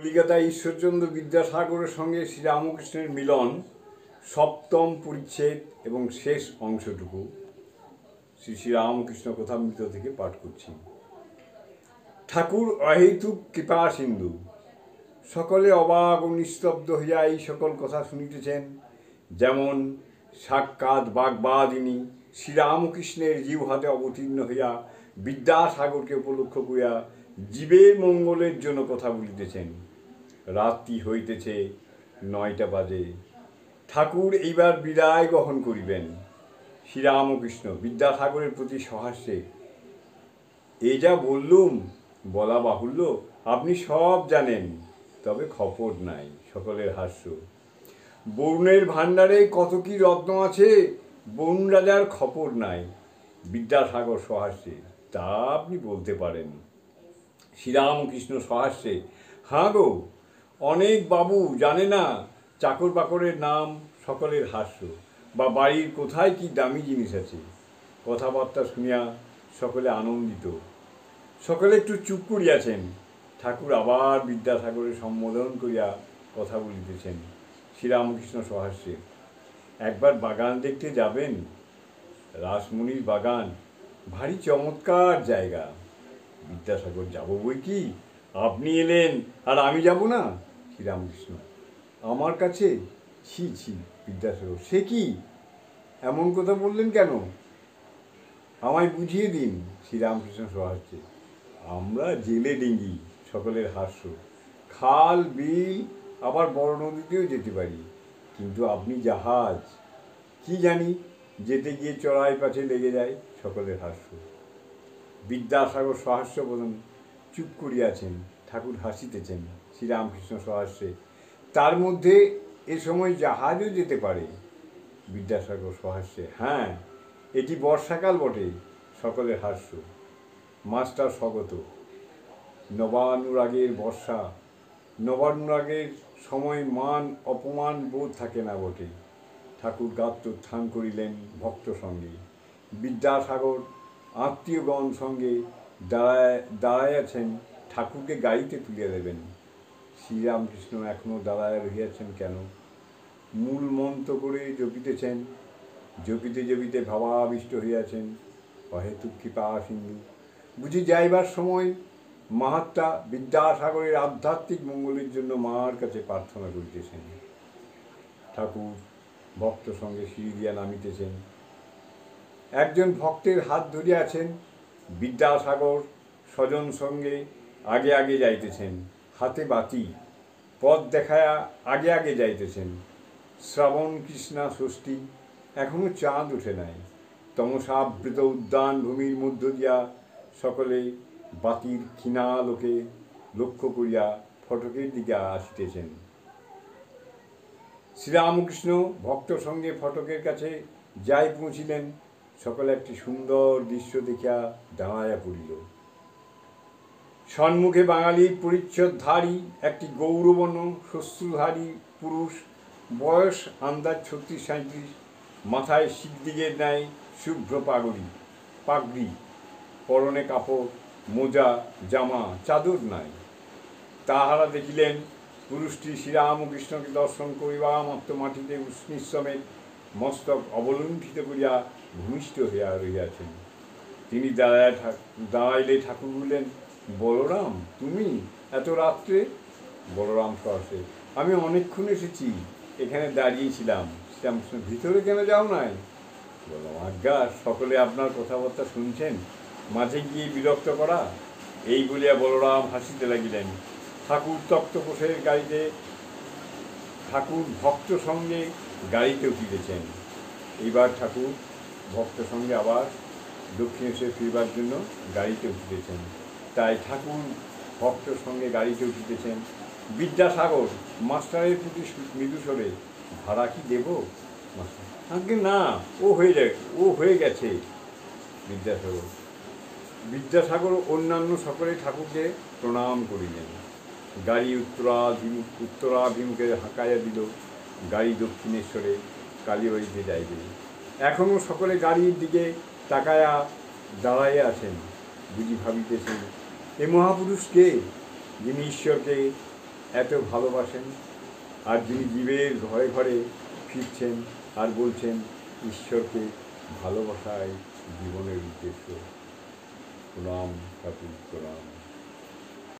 কলিকাতা ঈশ্বরচন্দ্র বিদ্যাসাগরের সঙ্গে শ্রীরামকৃষ্ণের মিলন সপ্তম পরিচ্ছেদ এবং শেষ অংশটুকু শ্রী শ্রীরামকৃষ্ণ কথামৃত থেকে পাঠ করছি। ঠাকুর অহেতুক কৃপা সিন্ধু, সকলে অবাক ও নিস্তব্ধ হইয়া এই সকল কথা শুনিতেছেন। যেমন সাক্ষাৎ বাগবাদিনী শ্রীরামকৃষ্ণের জিহ্বা হাতে অবতীর্ণ হইয়া বিদ্যাসাগরকে উপলক্ষ করিয়া জীবের মঙ্গলের জন্য কথা বলিতেছেন। রাত্রি হইতেছে, 9টা বাজে। ঠাকুর এইবার বিদায় গ্রহণ করিবেন। শ্রীরামকৃষ্ণ বিদ্যাসাগরের প্রতি সহাস্যে, এই যা বললুম বলা বাহুল্য, আপনি সব জানেন, তবে খপর নাই। সকলের হাস্য। বরুণের ভাণ্ডারে কত কি রত্ন আছে, বরুণ রাজার খপর নাই। বিদ্যাসাগর সহাস্যে, তা আপনি বলতে পারেন। শ্রীরামকৃষ্ণ সহাস্যে, হাঁ গো, অনেক বাবু জানে না চাকর বাকরের নাম। সকলের হাস্য। বা বাড়ির কোথায় কি দামি জিনিস আছে। কথাবার্তা শুনিয়া সকলে আনন্দিত। সকলে একটু চুপ করিয়াছেন। ঠাকুর আবার বিদ্যাসাগরের সম্বোধন করিয়া কথা বলিতেছেন। শ্রীরামকৃষ্ণ সহাস্যে, একবার বাগান দেখতে যাবেন? রাসমণির বাগান, ভারী চমৎকার জায়গা। বিদ্যাসাগর, যাব বই কি, আপনি এলেন আর আমি যাব না? শ্রীরামকৃষ্ণ, আমার কাছে? ছি ছি। বিদ্যাসাগর, সে কি, এমন কথা বললেন কেন? আমায় বুঝিয়ে দিন। শ্রীরামকৃষ্ণ সহাস্যে, আমরা জেলে ডিঙ্গি। সকলের হাস্য। খাল বিল আবার বড় নদীতেও যেতে পারি, কিন্তু আপনি জাহাজ। কি জানি, যেতে গিয়ে চড়াই পাছে লেগে যায়। সকলের হাস্য। বিদ্যাসাগর সহাস্য বলেন, চুপ করিয়াছেন। ঠাকুর হাসিতেছেন। শ্রীরামকৃষ্ণ সহাস্যে, তার মধ্যে এ সময় জাহাজও যেতে পারে। বিদ্যাসাগর সহাস্যে, হ্যাঁ, এটি বর্ষাকাল বটে। সকলের হাস্য। মাস্টার স্বগত, নবানুরাগের বর্ষা, নবানুরাগের সময় মান অপমান বোধ থাকে না বটে। ঠাকুর গাত্রোত্থান করিলেন ভক্ত সঙ্গে। বিদ্যাসাগর আত্মীয়গণ সঙ্গে দাঁড়াইয়াছেন, ঠাকুরকে গাড়িতে তুলিয়া দেবেন। শ্রীরামকৃষ্ণ এখনও দাঁড়াইয়া রহিয়াছেন কেন? মূল মন্ত্র করে জপিতেছেন। জপিতে জপিতে ভাবাবিষ্ট হইয়াছেন। অহেতুক কৃপা সিন্ধু, বুঝি যাইবার সময় মাহাত্মা বিদ্যাসাগরের আধ্যাত্মিক মঙ্গলের জন্য মার কাছে প্রার্থনা করিতেছেন। ঠাকুর ভক্ত সঙ্গে সিঁড়ি দিয়া নামিতেছেন। একজন ভক্তের হাত ধরিয়াছেন। বিদ্যাসাগর স্বজন সঙ্গে আগে আগে যাইতেছেন, হাতে বাতি। পথ দেখায়া আগে আগে যাইতেছেন। শ্রাবণ কৃষ্ণা ষষ্ঠী, এখনো চাঁদ ওঠে নাই। তমসাবৃত উদ্যান ভূমির মধ্য দিয়া সকলে বাতির ক্ষীণালোকে লক্ষ্য করিয়া ফটকের দিকে আসিতেছেন। শ্রীরামকৃষ্ণ ভক্ত সঙ্গে ফটকের কাছে যাই পৌঁছিলেন, সকলে একটি সুন্দর দৃশ্য দেখিয়া দাঁড়াইয়া পড়িল। সম্মুখে বাঙালির পরিচ্ছদধারী একটি গৌরবর্ণ শ্বশ্রুধারী পুরুষ, বয়স আন্দাজ 36-37, মাথায় শিখদিগের ন্যায় শুভ্র পাগড়ি, পরনে কাপড়, মোজা, জামা, চাদর নাই। তাহারা দেখিলেন পুরুষটি শ্রীরামকৃষ্ণকে দর্শন করিবা মাত্র মাটিতে উষ্ণিশ্রমের মস্তক অবলুণ্ঠিত করিয়া ভূমিষ্ঠ হইয়া রহিয়াছেন। তিনি দাঁড়াইলে ঠাকুর বললেন, বলরাম, তুমি এত রাত্রে? বলরাম সহাস্যে, আমি অনেকক্ষণ এসেছি, এখানে দাঁড়িয়েছিলাম। শ্রীরামকৃষ্ণ, ভিতরে কেন যাও নাই? বললাম, আজ্ঞা, সকলে আপনার কথাবার্তা শুনছেন, মাঝে গিয়ে বিরক্ত করা। এই বলিয়া বলরাম হাসিতে লাগিলেন। ঠাকুর ভক্ত সঙ্গে গাড়িতে উঠিতেছেন। এইবার ঠাকুর ভক্ত সঙ্গে আবার দক্ষিণেশ্বর ফিরবার জন্য গাড়িতে উঠিতেছেন। তাই ঠাকুর ভক্ত সঙ্গে গাড়িতে উঠিতেছেন। বিদ্যাসাগর মাস্টারের প্রতি মৃদুস্বরে, ভাড়া কি দেব? মাস্টার, আজ্ঞে না, ও হয়ে গেছে। বিদ্যাসাগর অন্যান্য সকলে ঠাকুরকে প্রণাম করিলেন। গাড়ি উত্তরাভিমুখে হাঁকাইয়া দিল। গাড়ি দক্ষিণেশ্বরে কালীবাড়িতে যাইবে। এখনও সকলে গাড়ির দিকে তাকায়া দাঁড়াইয়া আছেন। বুঝি ভাবিতেছেন, এ মহাপুরুষ কে, যিনি ঈশ্বরকে এত ভালোবাসেন, আর যিনি জীবের ঘরে ঘরে ফিরছেন আর বলছেন ঈশ্বরকে ভালোবাসাই জীবনের উদ্দেশ্য। প্রণাম ঠাকুর, প্রণাম।